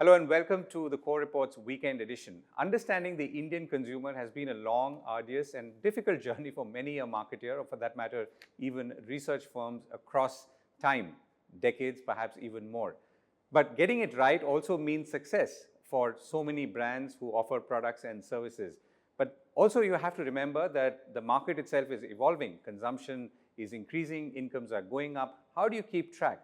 Hello and welcome to the Core Report's weekend edition. Understanding the Indian consumer has been a long, arduous and difficult journey for many a marketer, or for that matter, even research firms across time, decades, perhaps even more. But getting it right also means success for so many brands who offer products and services. But also you have to remember that the market itself is evolving, consumption is increasing, incomes are going up. How do you keep track?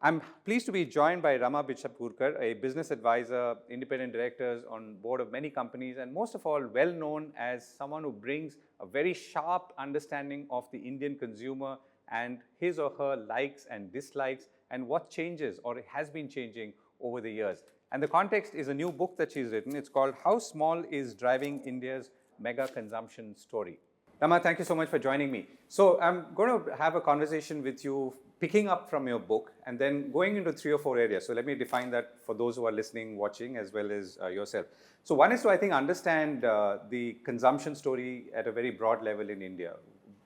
I'm pleased to be joined by Rama Bijapurkar, a business advisor, independent directors on board of many companies, and most of all, well known as someone who brings a very sharp understanding of the Indian consumer and his or her likes and dislikes and what changes or has been changing over the years. And the context is a new book that she's written. It's called How Small is Driving India's Mega Consumption Story. Rama, thank you so much for joining me. So I'm going to have a conversation with you picking up from your book and then going into 3 or 4 areas. So let me define that for those who are listening, watching, as well as yourself. So one is to, I think, understand the consumption story at a very broad level in India.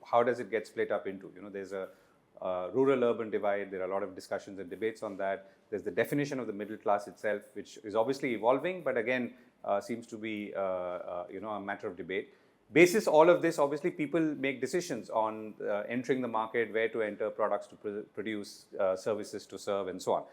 How does it get split up into? You know, there's a rural-urban divide. There are a lot of discussions and debates on that. There's the definition of the middle class itself, which is obviously evolving, but again, seems to be, a matter of debate. Basis all of this, obviously, people make decisions on entering the market, where to enter, products to produce, services to serve, and so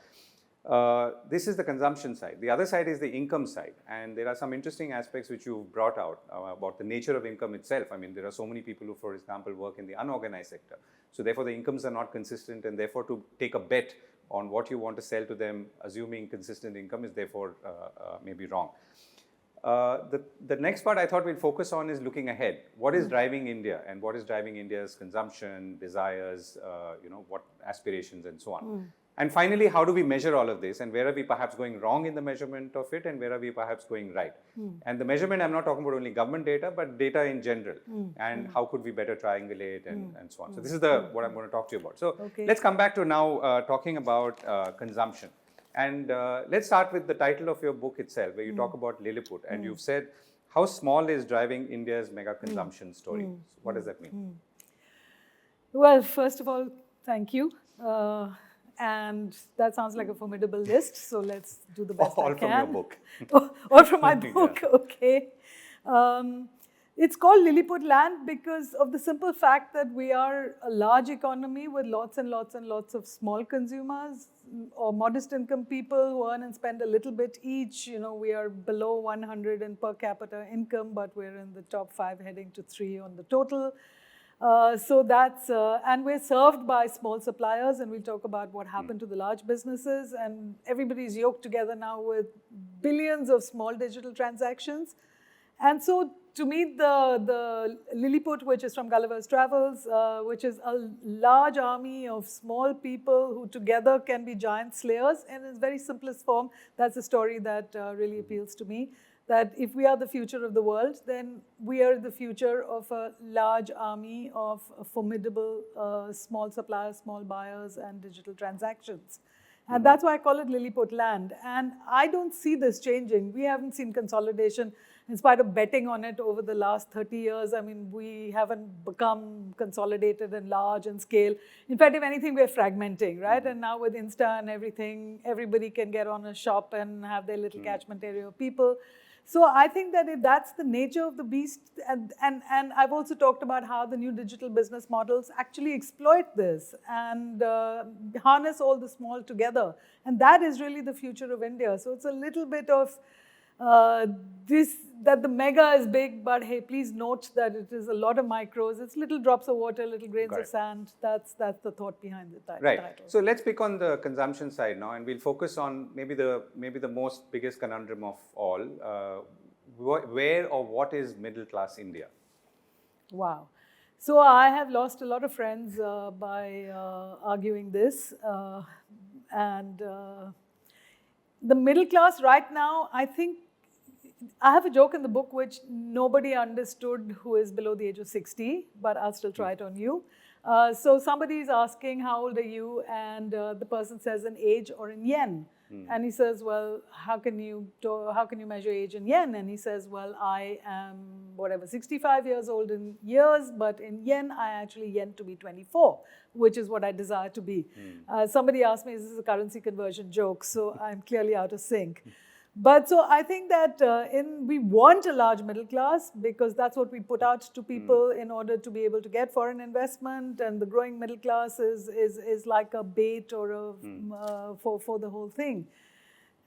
on. This is the consumption side. The other side is the income side. And there are some interesting aspects which you brought out about the nature of income itself. I mean, there are so many people who, for example, work in the unorganized sector. So therefore, the incomes are not consistent, and therefore, to take a bet on what you want to sell to them, assuming consistent income, is therefore maybe wrong. The next part I thought we'll focus on is looking ahead. What is driving India, and what is driving India's consumption, desires, what aspirations, and so on. And finally, how do we measure all of this, and where are we perhaps going wrong in the measurement of it, and where are we perhaps going right? And the measurement, I'm not talking about only government data, but data in general, and how could we better triangulate and so on. So this is what I'm going to talk to you about. So let's come back to now talking about consumption. And let's start with the title of your book itself, where you talk about Lilliput, and you've said, how small is driving India's mega consumption story? So what does that mean? Well, first of all, thank you. And that sounds like a formidable list, so let's do the best I can. All from your book. All from my book, yeah. Okay. It's called Lilliput Land because of the simple fact that we are a large economy with lots and lots and lots of small consumers or modest income people who earn and spend a little bit each. You know, we are below 100 in per capita income, but we're in the top 5 heading to 3 on the total. So that's, and we're served by small suppliers, and we'll talk about what happened to the large businesses, and everybody's yoked together now with billions of small digital transactions. And so to meet the Lilliput, which is from Gulliver's Travels, which is a large army of small people who together can be giant slayers, and in its very simplest form, that's a story that really appeals to me. That if we are the future of the world, then we are the future of a large army of formidable small suppliers, small buyers, and digital transactions. And that's why I call it Lilliput Land. And I don't see this changing. We haven't seen consolidation in spite of betting on it over the last 30 years. I mean, we haven't become consolidated and large in scale. In fact, if anything, we're fragmenting, right? And now with Insta and everything, everybody can get on a shop and have their little catchment area of people. So I think that if that's the nature of the beast, and I've also talked about how the new digital business models actually exploit this and harness all the small together. And that is really the future of India. So it's a little bit of that the mega is big, but hey, please note that it is a lot of micros. It's little drops of water, little grains of sand. That's the thought behind the title. Right. So let's pick on the consumption side now, and we'll focus on maybe the most biggest conundrum of all. Where or what is middle class India? Wow. So I have lost a lot of friends by arguing this, and the middle class right now, I think. I have a joke in the book which nobody understood who is below the age of 60, but I'll still try it on you. So somebody is asking, how old are you? And the person says in age or in yen. And he says, well, how can you measure age in yen? And he says, well, I am whatever 65 years old in years, but in yen I actually yen to be 24, which is what I desire to be. Somebody asked me, is this a currency conversion joke? So I'm clearly out of sync. But so I think that we want a large middle class because that's what we put out to people in order to be able to get foreign investment, and the growing middle class is like a bait or for the whole thing.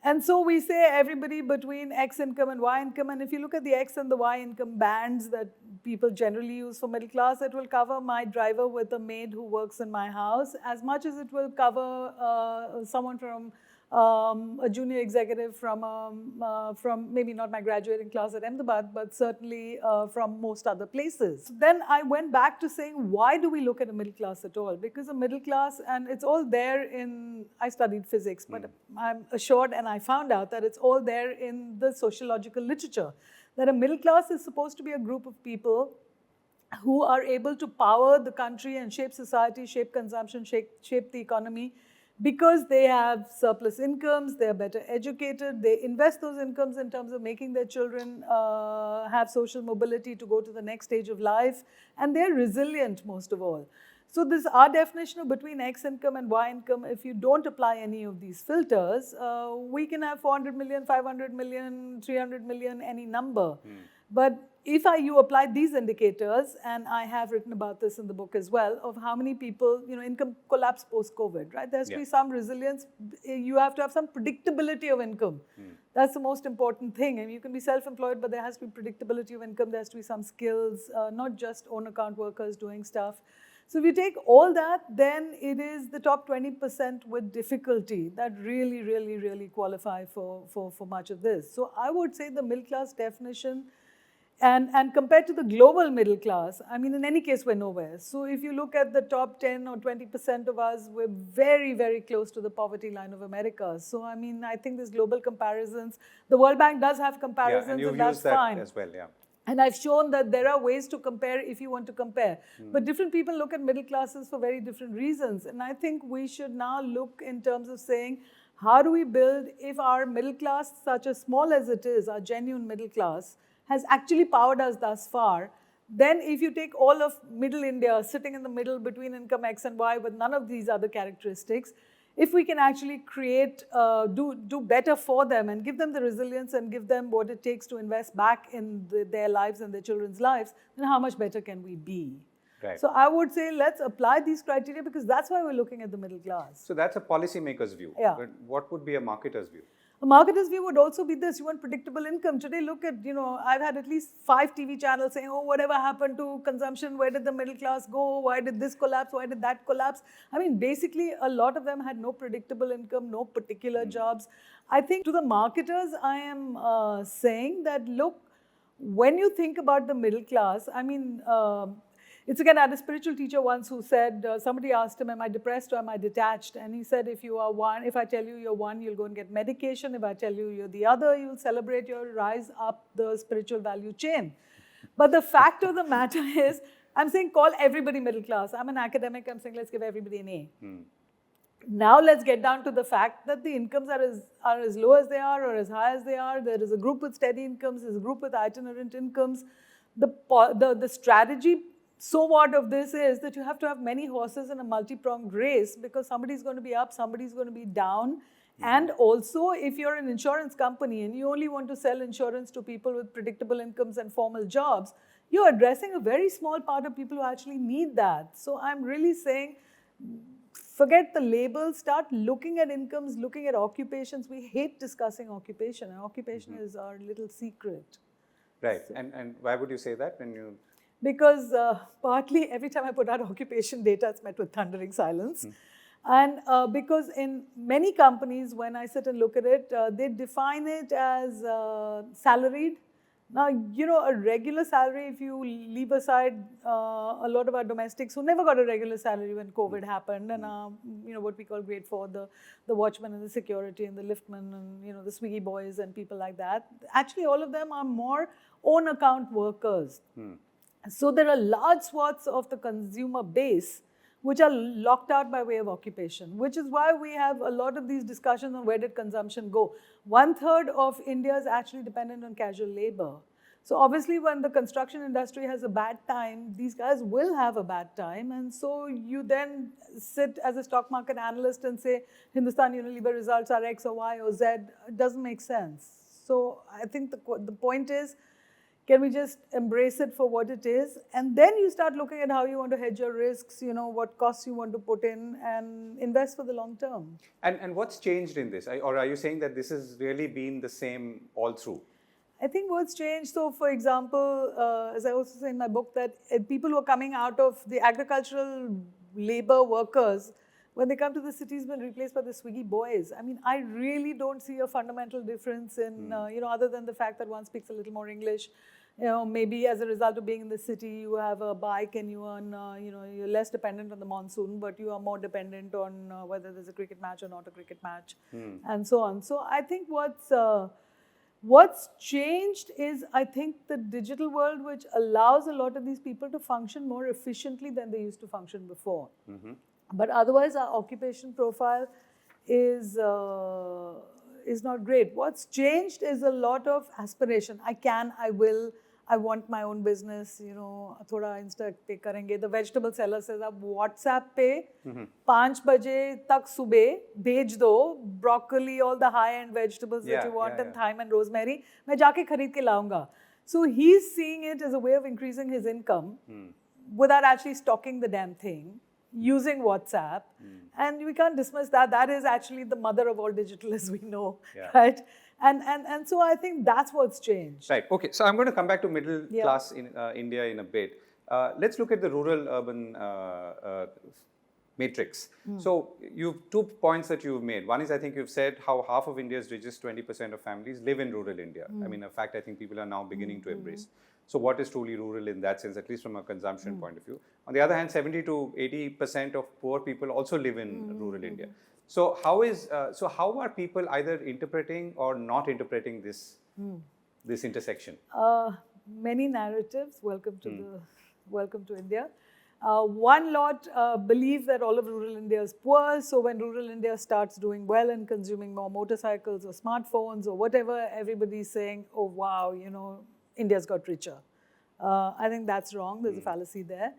And so we say everybody between X income and Y income, and if you look at the X and the Y income bands that people generally use for middle class, it will cover my driver with a maid who works in my house as much as it will cover someone from a junior executive from maybe not my graduating class at Ahmedabad, but certainly from most other places. Then I went back to saying, why do we look at a middle class at all? Because a middle class, and it's all there in, I studied physics, but I'm assured and I found out that it's all there in the sociological literature, that a middle class is supposed to be a group of people who are able to power the country and shape society, shape consumption, shape the economy, because they have surplus incomes, they are better educated, they invest those incomes in terms of making their children have social mobility to go to the next stage of life, and they're resilient most of all. So this our definition of between X income and Y income, if you don't apply any of these filters, we can have 400 million, 500 million, 300 million, any number. But if you apply these indicators, and I have written about this in the book as well, of how many people, income collapse post-COVID, right? There has to be some resilience. You have to have some predictability of income. That's the most important thing. And you can be self-employed, but there has to be predictability of income. There has to be some skills, not just own account workers doing stuff. So if you take all that, then it is the top 20% with difficulty that really, really, really qualify for much of this. So I would say the middle class definition, and compared to the global middle class, I mean, in any case, we're nowhere. So if you look at the top 10 or 20% of us, we're very, very close to the poverty line of America. So, I mean, I think there's global comparisons. The World Bank does have comparisons, and you've that's used that fine. as well, yeah. And I've shown that there are ways to compare if you want to compare. But different people look at middle classes for very different reasons. And I think we should now look in terms of saying, how do we build, if our middle class, such as small as it is, our genuine middle class, has actually powered us thus far, then if you take all of middle India sitting in the middle between income X and Y with none of these other characteristics, if we can actually create, do better for them and give them the resilience and give them what it takes to invest back in their lives and their children's lives, then how much better can we be? Right. So I would say let's apply these criteria, because that's why we're looking at the middle class. So that's a policymaker's view. Yeah. But what would be a marketer's view? A marketer's view would also be this: you want predictable income. Today, look at, I've had at least 5 TV channels saying, oh, whatever happened to consumption? Where did the middle class go? Why did this collapse? Why did that collapse? I mean, basically, a lot of them had no predictable income, no particular jobs. I think to the marketers, I am saying that, look, when you think about the middle class, I mean, it's again, I had a spiritual teacher once who said, somebody asked him, am I depressed or am I detached? And he said, if you are one, if I tell you you're one, you'll go and get medication. If I tell you you're the other, you'll celebrate your rise up the spiritual value chain. But the fact of the matter is, I'm saying call everybody middle class. I'm an academic, I'm saying let's give everybody an A. Now let's get down to the fact that the incomes are as low as they are or as high as they are. There is a group with steady incomes, there's a group with itinerant incomes. The strategy, so what of this is that you have to have many horses in a multi-pronged race, because somebody's going to be up, somebody's going to be down. And also, if you're an insurance company and you only want to sell insurance to people with predictable incomes and formal jobs, you're addressing a very small part of people who actually need that. So I'm really saying, forget the labels, start looking at incomes, looking at occupations. We hate discussing occupation, and occupation is our little secret. Right. So, and why would you say that when you... Because partly every time I put out occupation data, it's met with thundering silence. And because in many companies, when I sit and look at it, they define it as salaried. Now, a regular salary, if you leave aside a lot of our domestics who never got a regular salary when COVID happened, and what we call grade 4, the watchmen and the security and the liftmen and the Swiggy boys and people like that, actually all of them are more own account workers. So there are large swaths of the consumer base which are locked out by way of occupation, which is why we have a lot of these discussions on where did consumption go. 1/3 of India is actually dependent on casual labor. So obviously when the construction industry has a bad time, these guys will have a bad time. And so you then sit as a stock market analyst and say, Hindustan Unilever results are X or Y or Z. It doesn't make sense. So I think the point is, can we just embrace it for what it is? And then you start looking at how you want to hedge your risks, what costs you want to put in and invest for the long term. And what's changed in this? Or are you saying that this has really been the same all through? I think what's changed, so for example, as I also say in my book, that people who are coming out of the agricultural labor workers, when they come to the cities, been replaced by the Swiggy boys. I mean, I really don't see a fundamental difference in, other than the fact that one speaks a little more English. Maybe as a result of being in the city, you have a bike and you earn, you're less dependent on the monsoon, but you are more dependent on whether there's a cricket match or not a cricket match, and so on. So I think what's changed is, I think, the digital world, which allows a lot of these people to function more efficiently than they used to function before. But otherwise, our occupation profile is not great. What's changed is a lot of aspiration. I will, I want my own business, thoda Insta pe karenge. The vegetable seller says, ab WhatsApp pe 5 baje tak subah bhej do broccoli, all the high-end vegetables that you want, and thyme and rosemary. Main jaake khareed ke launga. So he's seeing it as a way of increasing his income without actually stocking the damn thing, using WhatsApp. And we can't dismiss that. That is actually the mother of all digital, as we know, right? And so I think that's what's changed. Right. Okay. So I'm going to come back to middle class in India in a bit. Let's look at the rural-urban matrix. So you've 2 points that you've made. One is, I think you've said how half of India's richest 20% of families live in rural India. I mean, a fact I think people are now beginning to embrace. So what is truly rural in that sense, at least from a consumption point of view? On the other hand, 70 to 80% of poor people also live in rural India. So how are people either interpreting or not interpreting this intersection? Many narratives. Welcome to India. One lot believe that all of rural India is poor. So when rural India starts doing well and consuming more motorcycles or smartphones or whatever, everybody's saying, "Oh wow, India's got richer." I think that's wrong. There's a fallacy there.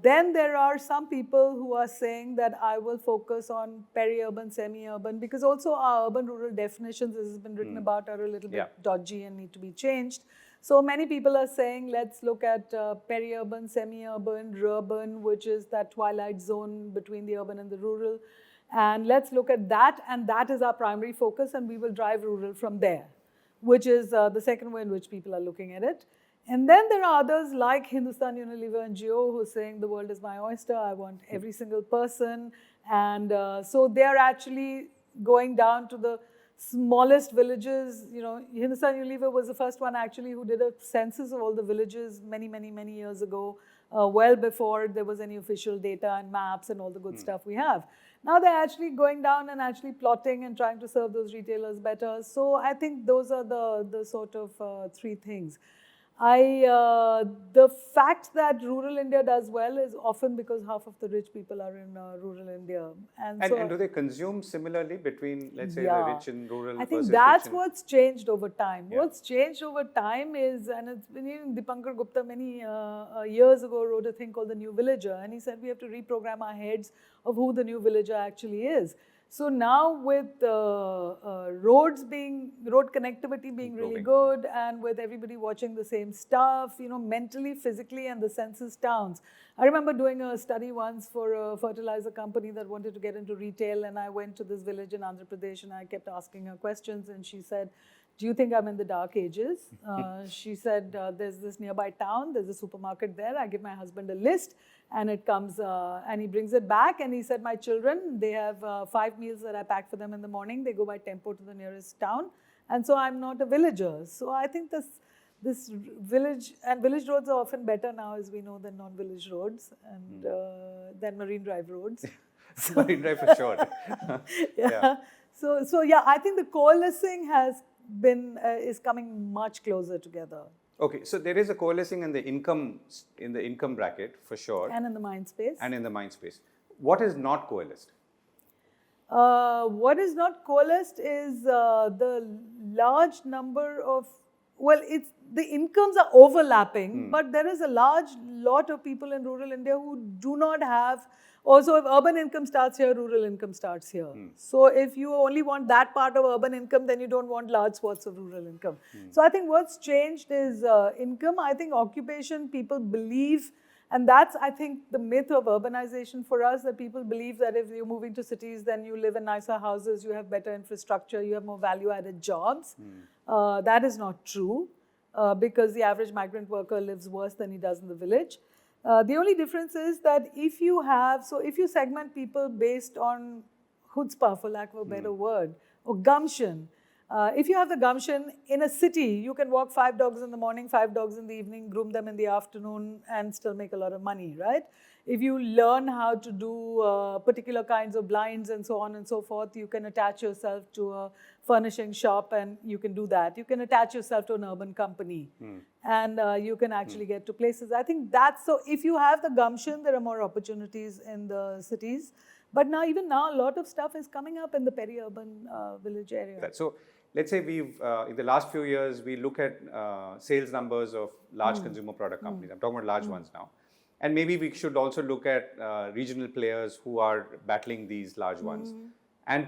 Then there are some people who are saying that I will focus on peri-urban, semi-urban, because also our urban-rural definitions, as has been written about, are a little bit dodgy and need to be changed. So many people are saying, let's look at peri-urban, semi-urban, urban, which is that twilight zone between the urban and the rural. And let's look at that, and that is our primary focus, and we will drive rural from there, which is the second way in which people are looking at it. And then there are others like Hindustan Unilever and Jio who are saying the world is my oyster, I want every single person. And so they are actually going down to the smallest villages. Hindustan Unilever was the first one actually who did a census of all the villages many, many, many years ago, well before there was any official data and maps and all the good stuff we have. Now they're actually going down and actually plotting and trying to serve those retailers better. So I think those are the sort of 3 things. The fact that rural India does well is often because half of the rich people are in rural India. And do they consume similarly between, let's say, the rich and rural? I think that's what's changed over time. What's changed over time is, and it's been even Dipankar Gupta many years ago wrote a thing called The New Villager, and he said we have to reprogram our heads of who the new villager actually is. So now with road connectivity being really good, and with everybody watching the same stuff, mentally, physically, and the census towns. I remember doing a study once for a fertilizer company that wanted to get into retail, and I went to this village in Andhra Pradesh and I kept asking her questions, and she said, "Do you think I'm in the dark ages?" She said, "There's this nearby town, there's a supermarket there. I give my husband a list and it comes, and he brings it back, and he said, my children, they have 5 meals that I pack for them in the morning. They go by tempo to the nearest town. And so I'm not a villager." So I think this village, and village roads are often better now, as we know, than non-village roads and than Marine Drive roads. Marine Drive for sure. So I think the coalescing has been, is coming much closer together. Okay, so there is a coalescing in the income bracket for sure, And in the mind space. and in the mind space. What is not coalesced? What is not coalesced is the large number of, well, it's the incomes are overlapping, but there is a large lot of people in rural India who do not have. Also, if urban income starts here, rural income starts here. So, if you only want that part of urban income, then you don't want large swaths of rural income. So, I think what's changed is income. I think occupation, people believe. And that's, I think, the myth of urbanization for us, that people believe that if you're moving to cities, then you live in nicer houses, you have better infrastructure, you have more value-added jobs. That is not true, because the average migrant worker lives worse than he does in the village. The only difference is that if you segment people based on chutzpah, for lack of a better word, or gumption, if you have the gumption in a city, you can walk 5 dogs in the morning, 5 dogs in the evening, groom them in the afternoon, and still make a lot of money, right? If you learn how to do particular kinds of blinds and so on and so forth, you can attach yourself to a furnishing shop and you can do that. You can attach yourself to an urban company and you can actually get to places. I think that's, so if you have the gumption, there are more opportunities in the cities. But now, even now, a lot of stuff is coming up in the peri-urban village area. Right. So let's say we've, in the last few years, we look at sales numbers of large consumer product companies. I'm talking about large ones now. And maybe we should also look at regional players who are battling these large ones and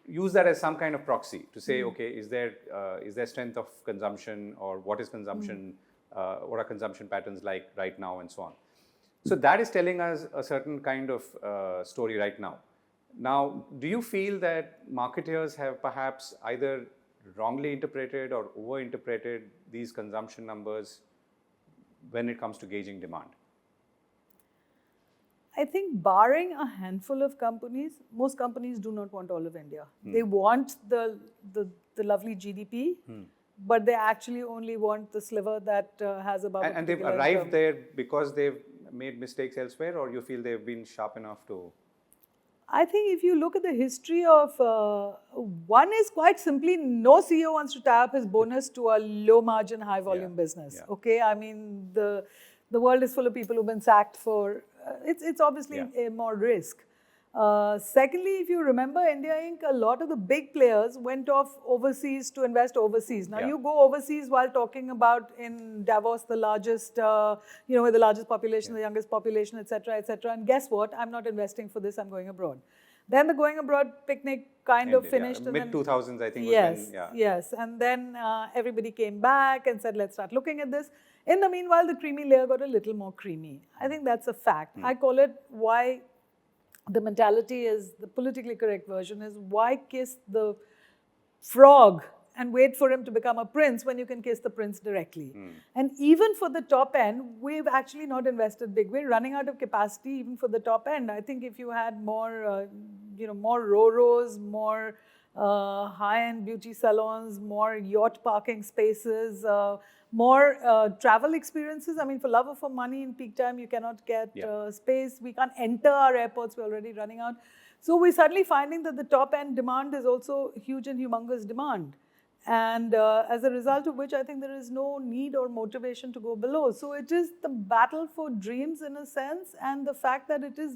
use that as some kind of proxy to say, okay, is there strength of consumption, or what is consumption, what are consumption patterns like right now, and so on. So that is telling us a certain kind of story right now. Now, do you feel that marketers have perhaps either wrongly interpreted or over-interpreted these consumption numbers when it comes to gauging demand? I think barring a handful of companies, most companies do not want all of India. They want the lovely GDP, but they actually only want the sliver that has above. And they've arrived there because they've made mistakes elsewhere, or you feel they've been sharp enough to? I think if you look at the history of, one is quite simply, no CEO wants to tie up his bonus to a low margin, high volume business. Yeah. Okay, I mean, the world is full of people who've been sacked for, it's obviously a more risk. Secondly, if you remember India Inc., a lot of the big players went off overseas to invest overseas. Now you go overseas while talking about in Davos, the largest, with the largest population, the youngest population, etc., etc. And guess what? I'm not investing for this, I'm going abroad. Then the going abroad picnic kind of finished. Mid-2000s, I think. Yes. And then everybody came back and said, let's start looking at this. In the meanwhile, the creamy layer got a little more creamy. I think that's a fact. I call it why the mentality is, the politically correct version is, why kiss the frog and wait for him to become a prince when you can kiss the prince directly? And even for the top end, we've actually not invested big. We're running out of capacity even for the top end. I think if you had more, more Roros, more high-end beauty salons, more yacht parking spaces, more travel experiences. I mean, for love or for money, in peak time, you cannot get space. We can't enter our airports. We're already running out. So we're suddenly finding that the top-end demand is also huge and humongous demand. And as a result of which, I think there is no need or motivation to go below. So it is the battle for dreams in a sense, and the fact that it is,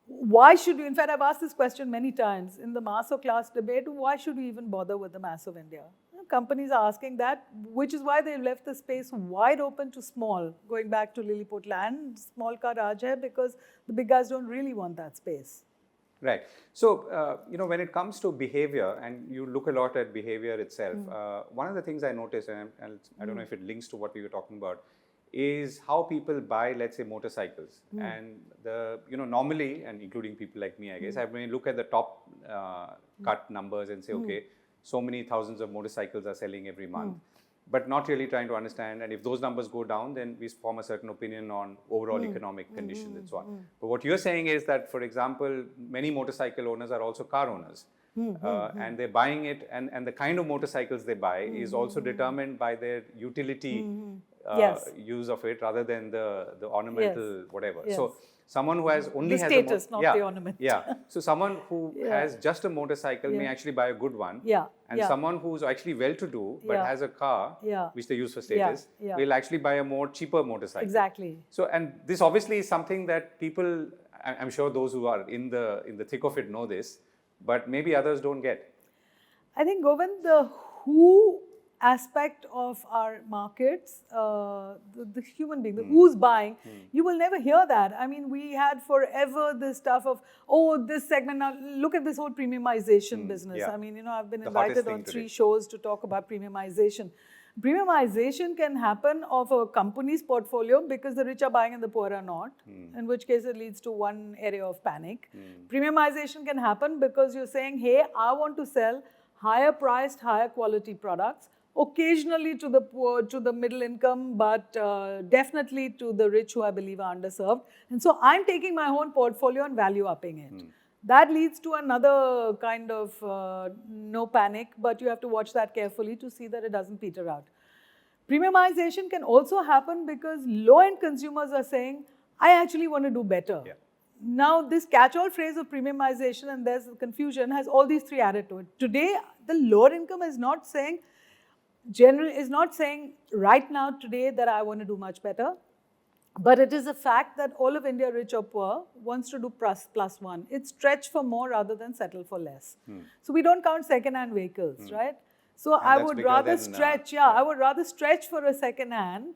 why should you, in fact, I've asked this question many times in the mass or class debate, why should we even bother with the mass of India? Companies are asking that, which is why they've left the space wide open to small. Going back to Lilliput Land, small ka Raj hai, because the big guys don't really want that space. Right. So, when it comes to behavior, and you look a lot at behavior itself, one of the things I noticed, and I don't know if it links to what we were talking about, is how people buy, let's say, motorcycles. And normally, and including people like me, I guess, I may look at the top cut numbers and say, okay, so many thousands of motorcycles are selling every month, but not really trying to understand. And if those numbers go down, then we form a certain opinion on overall economic conditions and so on. But what you're saying is that, for example, many motorcycle owners are also car owners. And they're buying it, and the kind of motorcycles they buy is also determined by their utility use of it rather than the ornamental whatever. Yes. Someone who has only The has status, a not the ornament. Yeah. So someone who has just a motorcycle may actually buy a good one. Yeah. And someone who's actually well-to-do but has a car, which they use for status, will actually buy a more cheaper motorcycle. Exactly. So, and this obviously is something that people, I'm sure those who are in the thick of it know this, but maybe others don't get. I think, Govind, the who aspect of our markets, the human being, the who's buying, you will never hear that. I mean, we had forever this stuff of, oh, this segment, now look at this whole premiumization business. I mean, you know, I've been invited on 3 shows to talk about premiumization. Premiumization can happen of a company's portfolio because the rich are buying and the poor are not, in which case it leads to one area of panic. Premiumization can happen because you're saying, hey, I want to sell higher priced, higher quality products, occasionally to the poor, to the middle income, but definitely to the rich who I believe are underserved. And so I'm taking my own portfolio and value upping it. That leads to another kind of no panic, but you have to watch that carefully to see that it doesn't peter out. Premiumization can also happen because low-end consumers are saying, I actually want to do better. Now, this catch-all phrase of premiumization, and there's confusion, has all these 3 added to it. Today, the lower income is not saying, right now, today, that I want to do much better. But it is a fact that all of India, rich or poor, wants to do plus one. It's stretch for more rather than settle for less. So we don't count second-hand vehicles, right? So I would rather stretch, I would rather stretch for a second-hand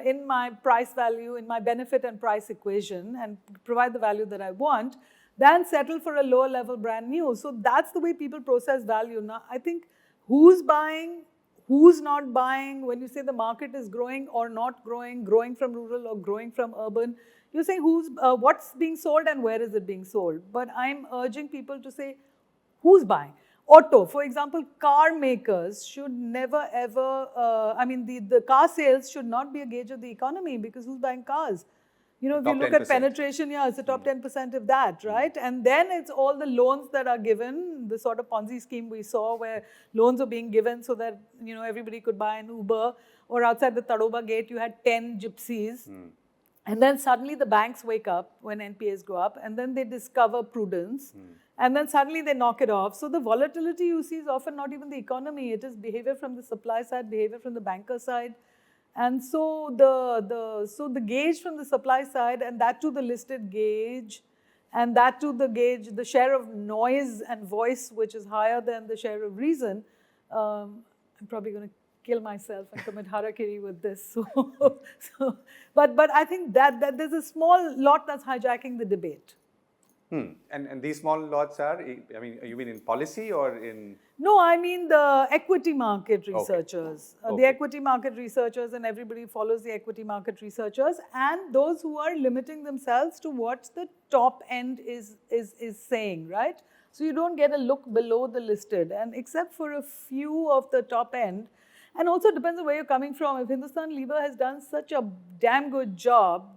in my price value, in my benefit and price equation, and provide the value that I want, than settle for a lower level brand new. So that's the way people process value. Now, I think who's buying, who's not buying, when you say the market is growing or not growing, growing from rural or growing from urban, you're saying what's being sold and where is it being sold. But I'm urging people to say, who's buying? Auto, for example, car makers should never ever, the car sales should not be a gauge of the economy because who's buying cars? You know, if you look 10%. At penetration, it's the top 10% of that, right? And then it's all the loans that are given, the sort of Ponzi scheme we saw where loans are being given so that, you know, everybody could buy an Uber, or outside the Tadoba gate, you had 10 gypsies. And then suddenly the banks wake up when NPAs go up, and then they discover prudence. And then suddenly they knock it off. So the volatility you see is often not even the economy. It is behavior from the supply side, behavior from the banker side. And so the gauge from the supply side, and that to the listed gauge, and that to the gauge, the share of noise and voice, which is higher than the share of reason. I'm probably going to kill myself and commit harakiri with this. But I think that there's a small lot that's hijacking the debate. And these small lots are, I mean, you mean in policy or in? No, I mean the equity market researchers. The equity market researchers, and everybody follows the equity market researchers, and those who are limiting themselves to what the top end is saying, right? So you don't get a look below the listed, and except for a few of the top end, and also depends on where you're coming from. If Hindustan Lever has done such a damn good job,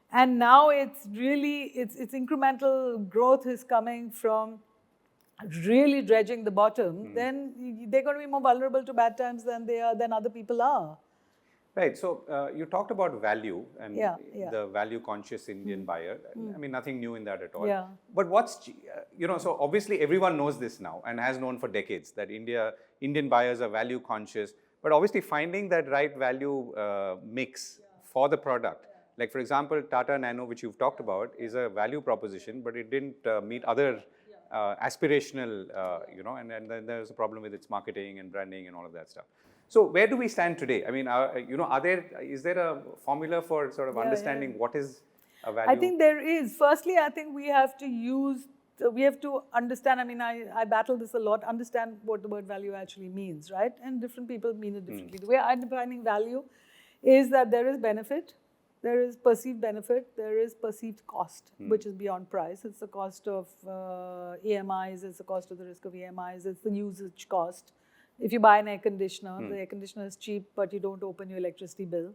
and now it's really, its incremental growth is coming from really dredging the bottom, then they're going to be more vulnerable to bad times than other people are. Right. So you talked about value and the value conscious Indian buyer. I mean, nothing new in that at all. But what's, so obviously everyone knows this now and has known for decades that Indian buyers are value conscious, but obviously finding that right value mix for the product. Like, for example, Tata Nano, which you've talked about, is a value proposition, but it didn't meet other aspirational, and then there's a problem with its marketing and branding and all of that stuff. So where do we stand today? I mean, is there a formula for sort of understanding what is a value? I think there is. Firstly, I think we have to understand, I mean, I battle this a lot, understand what the word value actually means, right? And different people mean it differently. The way I'm defining value is that there is benefit, there is perceived benefit, there is perceived cost, which is beyond price. It's the cost of EMIs, it's the cost of the risk of EMIs, it's the usage cost. If you buy an air conditioner, the air conditioner is cheap, but you don't open your electricity bill,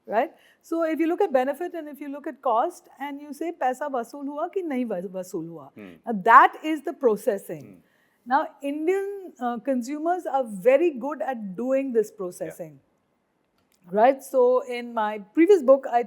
right? So if you look at benefit and if you look at cost and you say, paisa vasool hua ki nahi vasool hua, that is the processing. Now, Indian consumers are very good at doing this processing. right? So in my previous book, I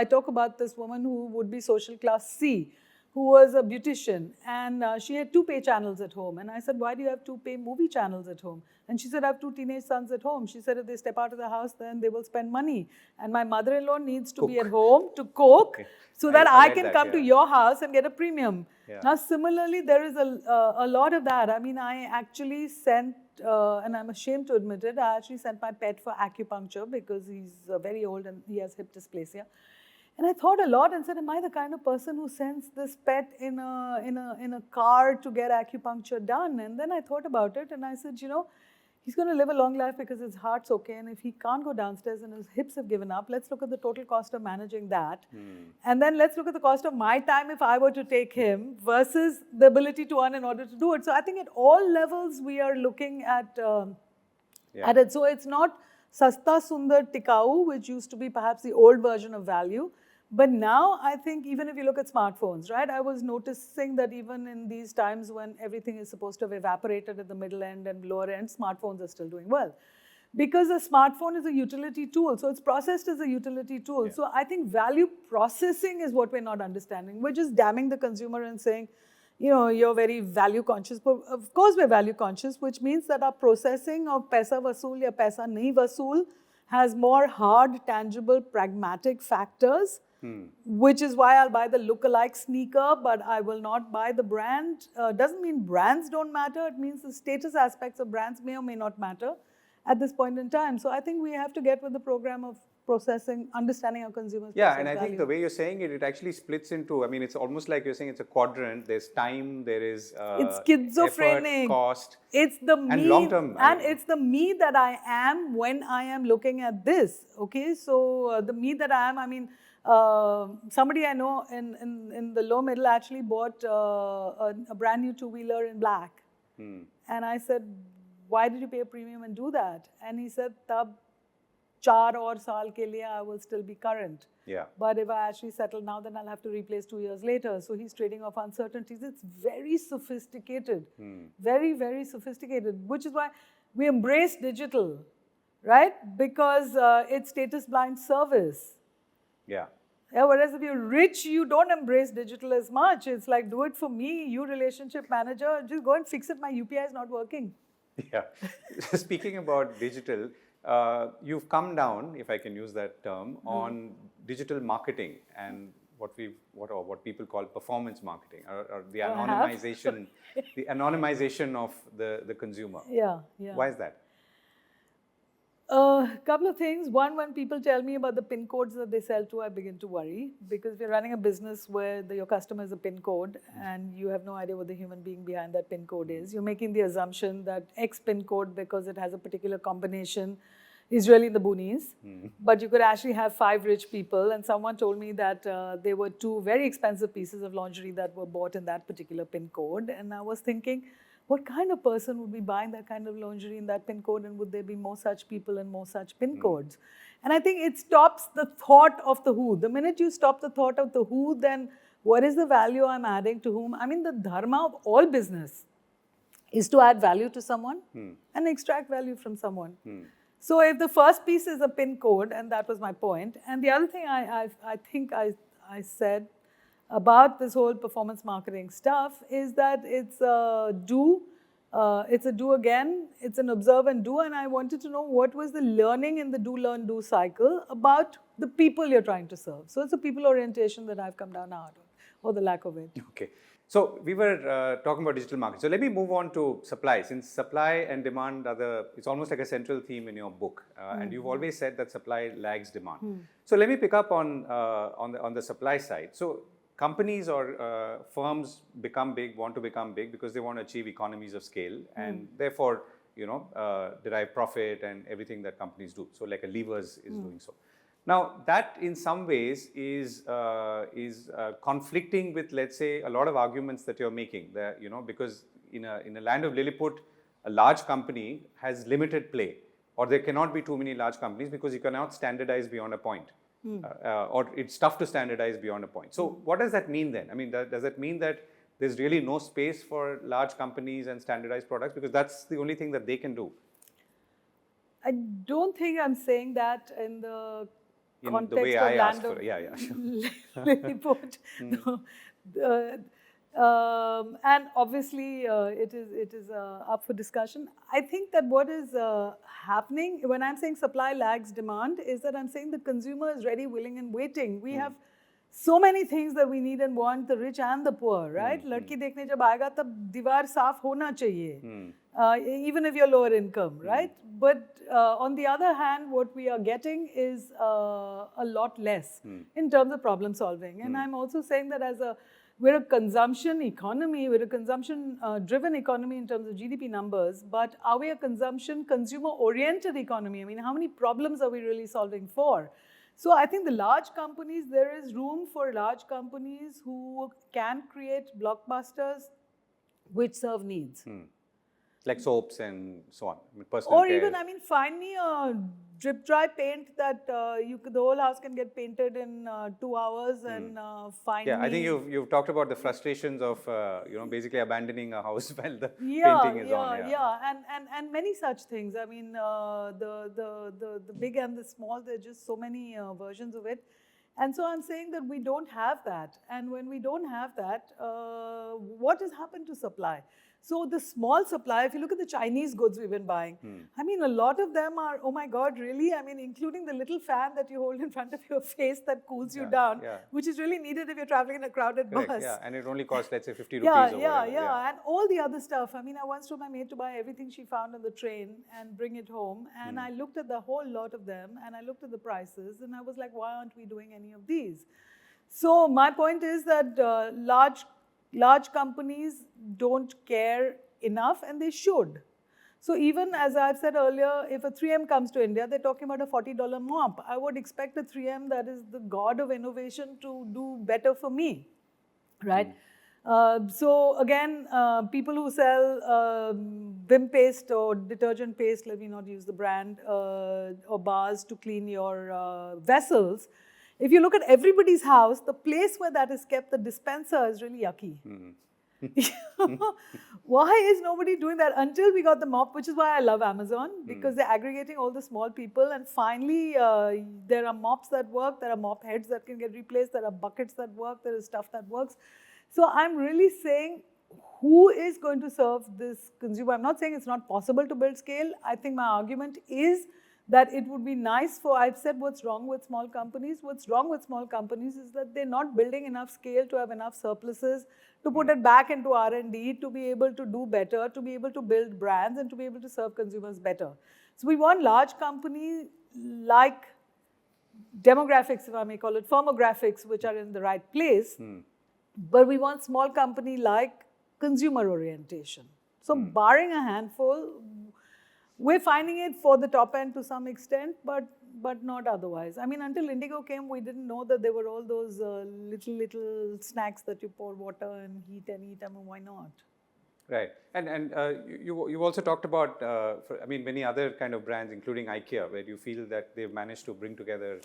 talk about this woman who would be social class C, who was a beautician, and she had two pay channels at home. And I said, why do you have two pay movie channels at home? And she said, I have two teenage sons at home. She said, if they step out of the house, then they will spend money. And my mother-in-law needs to be at home to cook, Okay. so that I I like can that, come to yeah. your house and get a premium. Yeah. Now, similarly, there is a lot of that. I mean, I actually sent, and I'm ashamed to admit it, I actually sent my pet for acupuncture because he's very old and he has hip dysplasia. And I thought a lot and said, am I the kind of person who sends this pet in a car to get acupuncture done? And then I thought about it and I said, you know, he's going to live a long life because his heart's okay. And if he can't go downstairs and his hips have given up, let's look at the total cost of managing that. And then let's look at the cost of my time if I were to take him versus the ability to earn in order to do it. So I think at all levels we are looking at it. So it's not Sasta Sundar Tikau, which used to be perhaps the old version of value. But now I think even if you look at smartphones, right, I was noticing that even in these times when everything is supposed to have evaporated at the middle end and lower end, smartphones are still doing well. Because a smartphone is a utility tool, so it's processed as a utility tool. So I think value processing is what we're not understanding. We're just damning the consumer and saying, you know, you're very value conscious. But of course we're value conscious, which means that our processing of paisa vasool ya paisa nahi vasool has more hard, tangible, pragmatic factors, which is why I'll buy the lookalike sneaker, but I will not buy the brand. Doesn't mean brands don't matter. It means the status aspects of brands may or may not matter at this point in time. So I think we have to get with the program of processing, understanding our consumers. Yeah, and I think the way you're saying it, it actually splits into, I mean, it's almost like you're saying it's a quadrant. There's time, there is it's schizophrenic. effort, cost, it's the me, and long term. And it's the me that I am when I am looking at this. Okay, so the me that I am, I mean, somebody I know in the low middle actually bought a brand new two-wheeler in black. And I said, why did you pay a premium and do that? And he said, tab 4 aur saal ke liye I will still be current. Yeah. But if I actually settle now, then I'll have to replace 2 years later. So he's trading off uncertainties. It's very sophisticated, very, very sophisticated, which is why we embrace digital, right? Because it's status blind service. Yeah. Yeah, whereas if you're rich, you don't embrace digital as much. It's like, do it for me, you relationship manager, just go and fix it. My UPI is not working. Yeah. Speaking about digital, you've come down, if I can use that term, on digital marketing and what people call performance marketing, or the anonymization, the anonymization of the consumer. Yeah, yeah. Why is that? A couple of things. One, when people tell me about the PIN codes that they sell to, I begin to worry, because we're running a business where your customer is a PIN code and you have no idea what the human being behind that PIN code is. You're making the assumption that X PIN code, because it has a particular combination, is really in the boonies. But you could actually have 5 rich people, and someone told me that there were 2 very expensive pieces of lingerie that were bought in that particular PIN code. And I was thinking, what kind of person would be buying that kind of lingerie in that PIN code, and would there be more such people and more such PIN codes? And I think it stops the thought of the who. The minute you stop the thought of the who, then what is the value I'm adding to whom? I mean, the dharma of all business is to add value to someone and extract value from someone. So if the first piece is a PIN code, and that was my point, and the other thing I think I said about this whole performance marketing stuff is that it's a do again, it's an observe and do, and I wanted to know what was the learning in the do, learn, do cycle about the people you're trying to serve. So it's a people orientation that I've come down hard on, or the lack of it. Okay. So we were talking about digital marketing. So let me move on to supply. Since supply and demand are it's almost like a central theme in your book, and you've always said that supply lags demand. So let me pick up on the supply side. So companies or firms want to become big because they want to achieve economies of scale, and therefore, derive profit and everything that companies do. So like a levers is doing so. Now that in some ways is conflicting with, let's say, a lot of arguments that you're making. That, because in a land of Lilliput, a large company has limited play, or there cannot be too many large companies because you cannot standardize beyond a point. Or it's tough to standardize beyond a point. So what does that mean then? I mean, does that mean that there's really no space for large companies and standardized products, because that's the only thing that they can do? I don't think I'm saying that in the In context the way of I asked land of for, yeah, sure. Lilliput. No. And obviously, it is up for discussion. I think that what is happening when I'm saying supply lags demand is that I'm saying the consumer is ready, willing, and waiting. We have so many things that we need and want, the rich and the poor, right? लड़की देखने जब आएगा तब दीवार साफ होना चाहिए, even if you're lower income, right? But on the other hand, what we are getting is a lot less in terms of problem solving. And I'm also saying that we're a consumption economy, we're a consumption driven economy in terms of GDP numbers, but are we a consumer oriented economy? I mean, how many problems are we really solving for? So I think the large companies, there is room for large companies who can create blockbusters which serve needs. Like soaps and so on, personal Or care. even, I mean, find me a drip dry paint that the whole house can get painted in 2 hours and find Yeah, me. I think you've talked about the frustrations of basically abandoning a house while the Yeah, painting is on. and many such things. I mean, the big and the small. There are just so many versions of it, and so I'm saying that we don't have that. And when we don't have that, what has happened to supply? So the small supply, if you look at the Chinese goods we've been buying, I mean, a lot of them are, oh my God, really? I mean, including the little fan that you hold in front of your face that cools you down, which is really needed if you're traveling in a crowded bus. Yeah, and it only costs, let's say, 50 rupees or whatever. Yeah, and all the other stuff. I mean, I once told my maid to buy everything she found on the train and bring it home. And I looked at the whole lot of them and I looked at the prices and I was like, why aren't we doing any of these? So my point is that large companies don't care enough, and they should. So even as I've said earlier, if a 3M comes to India, they're talking about a $40 mop. I would expect a 3M that is the god of innovation to do better for me, right? So again, people who sell Vim paste or detergent paste, let me not use the brand, or bars to clean your vessels, if you look at everybody's house, the place where that is kept, the dispenser is really yucky. Why is nobody doing that? Until we got the mop, which is why I love Amazon, because they're aggregating all the small people, and finally there are mops that work, there are mop heads that can get replaced, there are buckets that work, there is stuff that works. So I'm really saying, who is going to serve this consumer? I'm not saying it's not possible to build scale. I think my argument is that it would be nice for, I've said what's wrong with small companies. What's wrong with small companies is that they're not building enough scale to have enough surpluses, to put it back into R&D, to be able to do better, to be able to build brands, and to be able to serve consumers better. So we want large companies like demographics, if I may call it, firmographics, which are in the right place, but we want small company like consumer orientation. So barring a handful, we're finding it for the top end to some extent, but not otherwise. I mean, until Indigo came, we didn't know that there were all those little snacks that you pour water and heat and eat. I mean, why not? Right. And you also talked about, many other kind of brands, including IKEA, where you feel that they've managed to bring together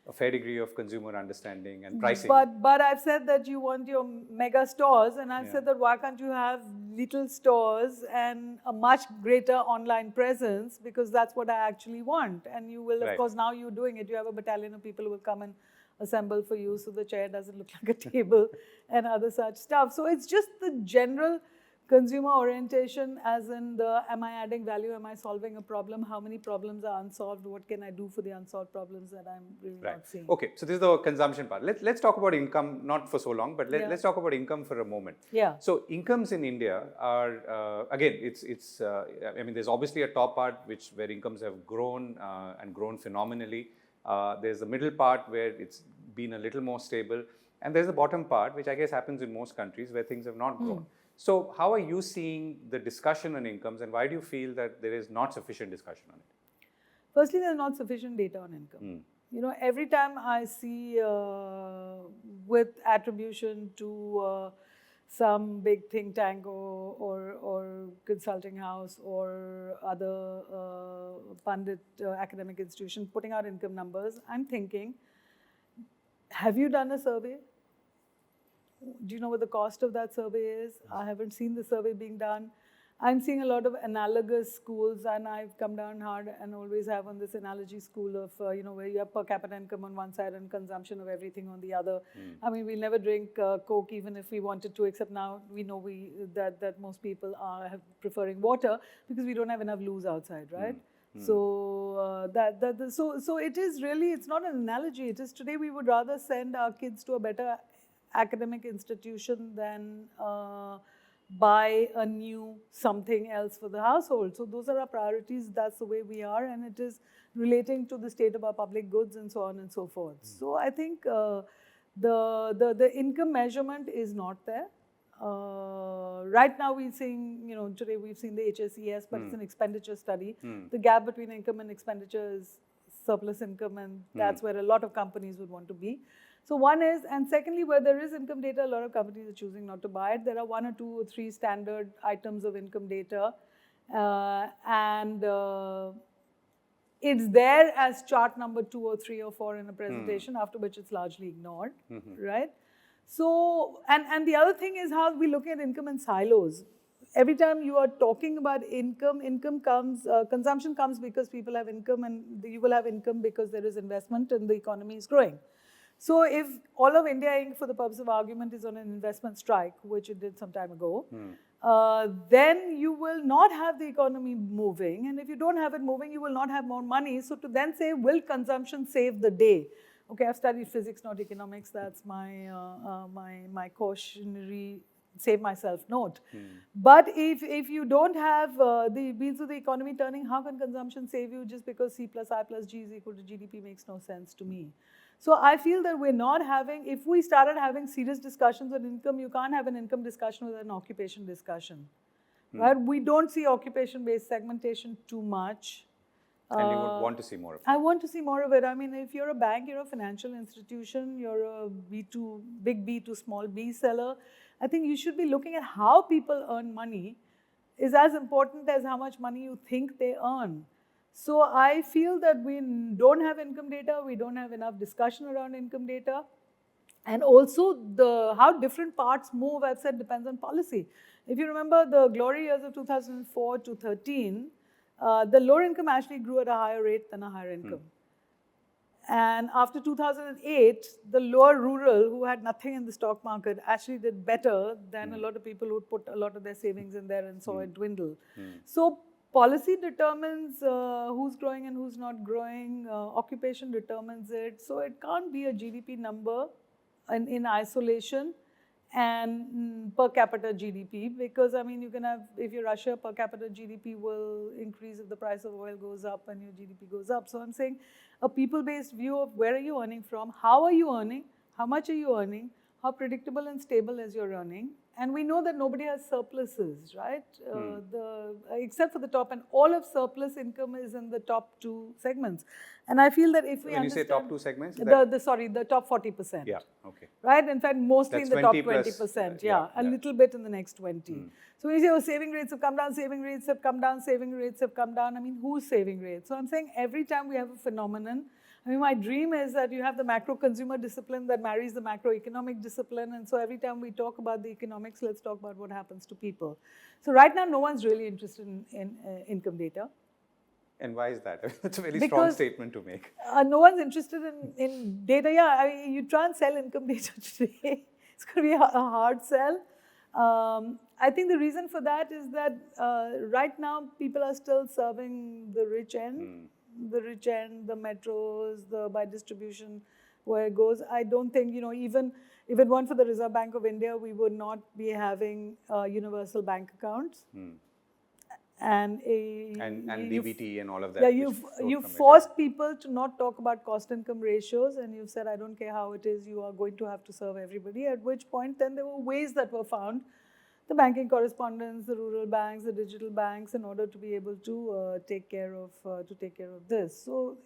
a fair degree of consumer understanding and pricing. But I've said that you want your mega stores, and I've said that why can't you have little stores and a much greater online presence, because that's what I actually want. And you will, of course, now you're doing it. You have a battalion of people who will come and assemble for you so the chair doesn't look like a table and other such stuff. So it's just the general consumer orientation, as in the, am I adding value, am I solving a problem, how many problems are unsolved, what can I do for the unsolved problems that I'm really not seeing. Okay, so this is the consumption part. Let's talk about income, not for so long, but let's talk about income for a moment. So incomes in India are, again, there's obviously a top part where incomes have grown and grown phenomenally. There's the middle part where it's been a little more stable. And there's the bottom part, which I guess happens in most countries where things have not grown. So how are you seeing the discussion on incomes, and why do you feel that there is not sufficient discussion on it? Firstly, there's not sufficient data on income. You know, every time I see with attribution to some big think tank or consulting house or other pundit academic institution putting out income numbers, I'm thinking, have you done a survey? Do you know what the cost of that survey is? I haven't seen the survey being done. I'm seeing a lot of analogous schools, and I've come down hard and always have on this analogy school of, where you have per capita income on one side and consumption of everything on the other. I mean, we'll never drink Coke even if we wanted to, except now we know that most people are preferring water because we don't have enough loos outside, right? So so it is really, it's not an analogy. It is today we would rather send our kids to a better academic institution than buy a new something else for the household. So those are our priorities. That's the way we are, and it is relating to the state of our public goods and so on and so forth. So I think the income measurement is not there. Right now we're seeing, today we've seen the HSES, but it's an expenditure study. The gap between income and expenditure is surplus income, and that's where a lot of companies would want to be. So one is, and secondly, where there is income data, a lot of companies are choosing not to buy it. There are 1 or 2 or 3 standard items of income data, and it's there as chart number 2 or 3 or 4 in a presentation, after which it's largely ignored, right? So, and the other thing is how we look at income in silos. Every time you are talking about income comes, consumption comes because people have income, and you will have income because there is investment and the economy is growing. So if all of India Inc., for the purpose of argument, is on an investment strike, which it did some time ago, then you will not have the economy moving. And if you don't have it moving, you will not have more money. So to then say, will consumption save the day? Okay, I've studied physics, not economics. That's my, my cautionary save myself note. But if you don't have the wheels of the economy turning, how can consumption save you? Just because C plus I plus G is equal to GDP makes no sense to me. So I feel that we're not having, if we started having serious discussions on income, you can't have an income discussion without an occupation discussion, right? We don't see occupation-based segmentation too much. And you would want to see more of it? I want to see more of it. I mean, if you're a bank, you're a financial institution, you're a big B to small b seller, I think you should be looking at how people earn money is as important as how much money you think they earn. So I feel that we don't have income data, we don't have enough discussion around income data. And also how different parts move, I've said, depends on policy. If you remember the glory years of 2004 to 13, the lower income actually grew at a higher rate than a higher income. And after 2008, the lower rural, who had nothing in the stock market, actually did better than a lot of people who put a lot of their savings in there and saw it dwindle. So policy determines who's growing and who's not growing. Occupation determines it. So it can't be a GDP number in isolation and per capita GDP, because I mean, you can have, if you're Russia, per capita GDP will increase if the price of oil goes up and your GDP goes up. So I'm saying a people-based view of where are you earning from, how are you earning, how much are you earning, how predictable and stable is your earning. And we know that nobody has surpluses, right? Except for the top, and all of surplus income is in the top 2 segments. And I feel that if we When you say top 2 segments? The top 40%. Yeah, okay. Right? In fact, mostly That's in the top 20%, yeah, a little bit in the next 20. So when you say, oh, saving rates have come down, saving rates have come down, saving rates have come down, I mean, who's saving rates? So I'm saying every time we have a phenomenon, I mean, my dream is that you have the macro consumer discipline that marries the macroeconomic discipline. And so every time we talk about the economics, let's talk about what happens to people. So right now, no one's really interested in income data. And why is that? That's a very strong statement to make. No one's interested in data. Yeah, I mean, you try and sell income data today, it's going to be a hard sell. I think the reason for that is that right now, people are still serving the rich end. The rich end, the metros, by distribution, where it goes. I don't think, even if it weren't for the Reserve Bank of India, we would not be having universal bank accounts. And DBT and all of that. Yeah, you've forced people to not talk about cost income ratios, and you've said, I don't care how it is, you are going to have to serve everybody, at which point then there were ways that were found, the banking correspondents, the rural banks, the digital banks, in order to be able to take care of this. So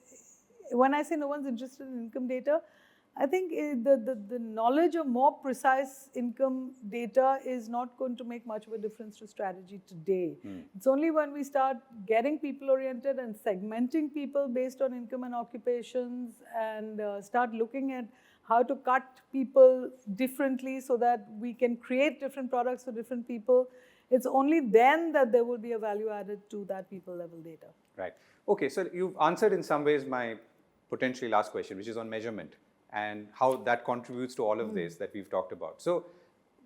when I say no one's interested in income data, I think the knowledge of more precise income data is not going to make much of a difference to strategy today. It's only when we start getting people oriented and segmenting people based on income and occupations, and start looking at how to cut people differently so that we can create different products for different people. It's only then that there will be a value added to that people level data. Right. Okay, so you've answered in some ways my potentially last question, which is on measurement and how that contributes to all of this that we've talked about. So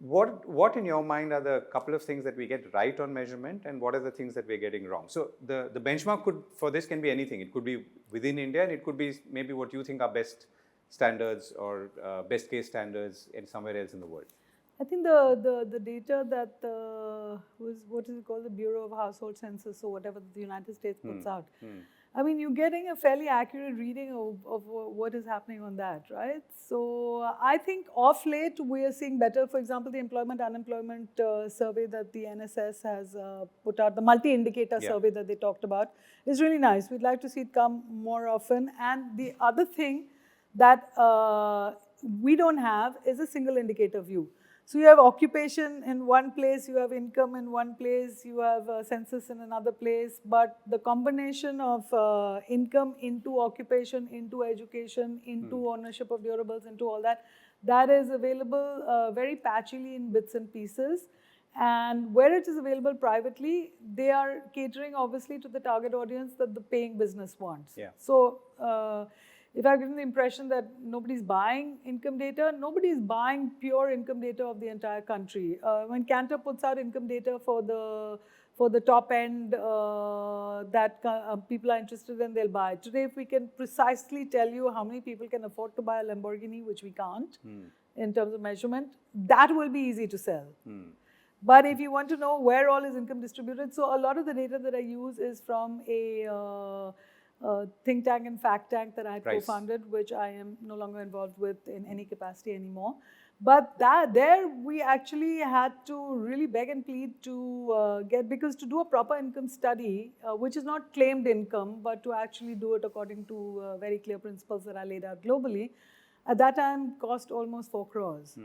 what in your mind are the couple of things that we get right on measurement, and what are the things that we're getting wrong? So the benchmark for this can be anything. It could be within India, and it could be maybe what you think are best standards or best case standards in somewhere else in the world. I think the data that what is it called, the Bureau of Household Census or whatever the United States puts out. I mean, you're getting a fairly accurate reading of what is happening on that, right? So I think of late we are seeing better. For example, the employment-unemployment survey that the NSS has put out, the multi-indicator survey that they talked about, is really nice. We'd like to see it come more often. And the other thing that we don't have is a single indicator view. So you have occupation in one place, you have income in one place, you have census in another place, but the combination of income into occupation, into education, into ownership of durables, into all that, that is available very patchily in bits and pieces. And where it is available privately, they are catering obviously to the target audience that the paying business wants. Yeah. So if I've given the impression that nobody's buying income data, nobody's buying pure income data of the entire country. When Cantor puts out income data for the top end that people are interested in, they'll buy. Today, if we can precisely tell you how many people can afford to buy a Lamborghini, which we can't in terms of measurement, that will be easy to sell. But if you want to know where all is income distributed, so a lot of the data that I use is from a think tank and fact tank that I had co-founded, which I am no longer involved with in any capacity anymore. But there we actually had to really beg and plead to because to do a proper income study, which is not claimed income, but to actually do it according to very clear principles that I laid out globally, at that time cost almost 4 crores.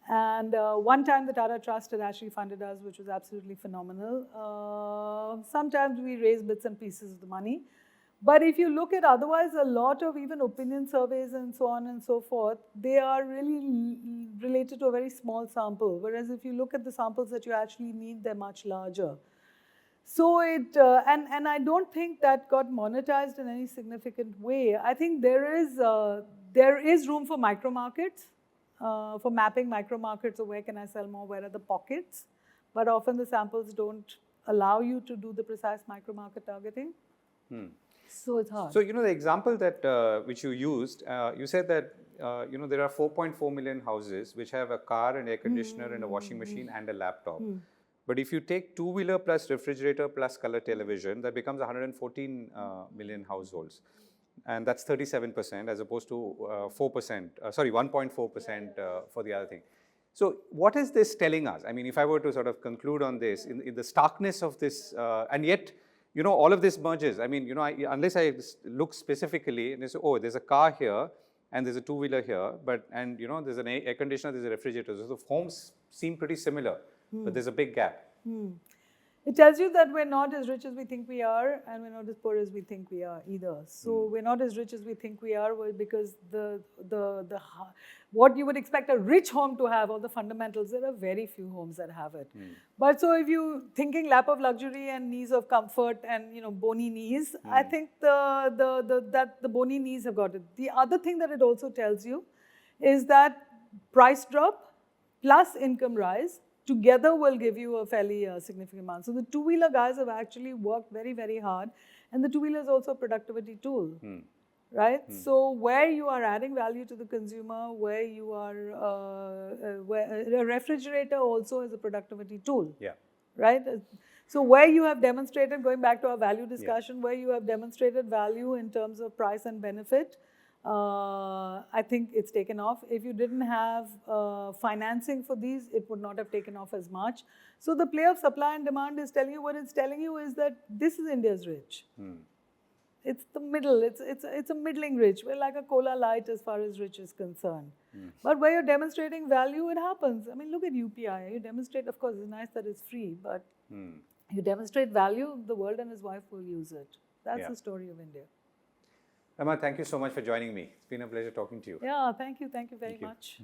And one time the Tata Trust had actually funded us, which was absolutely phenomenal. Sometimes we raise bits and pieces of the money. But if you look at otherwise, a lot of even opinion surveys and so on and so forth, they are really related to a very small sample. Whereas if you look at the samples that you actually need, they're much larger. So and I don't think that got monetized in any significant way. I think there is room for micro markets, for mapping micro markets of where can I sell more, where are the pockets. But often the samples don't allow you to do the precise micro market targeting. So it's hard. So, the example that which you used, you said that, there are 4.4 million houses which have a car, an air conditioner, and a washing machine and a laptop. But if you take two-wheeler plus refrigerator plus color television, that becomes 114 million households. And that's 37% as opposed to 1.4% for the other thing. So what is this telling us? I mean, if I were to sort of conclude on this, in the starkness of this, and yet, all of this merges. I mean, unless I look specifically and I say, oh, there's a car here and there's a two-wheeler here, and there's an air conditioner, there's a refrigerator. So the homes seem pretty similar, but there's a big gap. It tells you that we're not as rich as we think we are, and we're not as poor as we think we are either. So we're not as rich as we think we are because what you would expect a rich home to have, all the fundamentals, there are very few homes that have it. But so if you're thinking lap of luxury and knees of comfort and bony knees, I think that the bony knees have got it. The other thing that it also tells you is that price drop plus income rise together will give you a fairly significant amount. So the two-wheeler guys have actually worked very, very hard, and the two-wheeler is also a productivity tool, right? So where you are adding value to the consumer, where you are, a refrigerator also is a productivity tool, right? So where you have demonstrated, going back to our value discussion, where you have demonstrated value in terms of price and benefit, I think it's taken off. If you didn't have financing for these, it would not have taken off as much. So the play of supply and demand is telling you, what it's telling you is that this is India's rich. It's the middle, it's a middling rich. We're like a cola light as far as rich is concerned. But where you're demonstrating value, it happens. I mean, look at UPI. You demonstrate, of course, it's nice that it's free, but you demonstrate value, the world and his wife will use it. That's the story of India. Rama, thank you so much for joining me. It's been a pleasure talking to you. Yeah, thank you very much.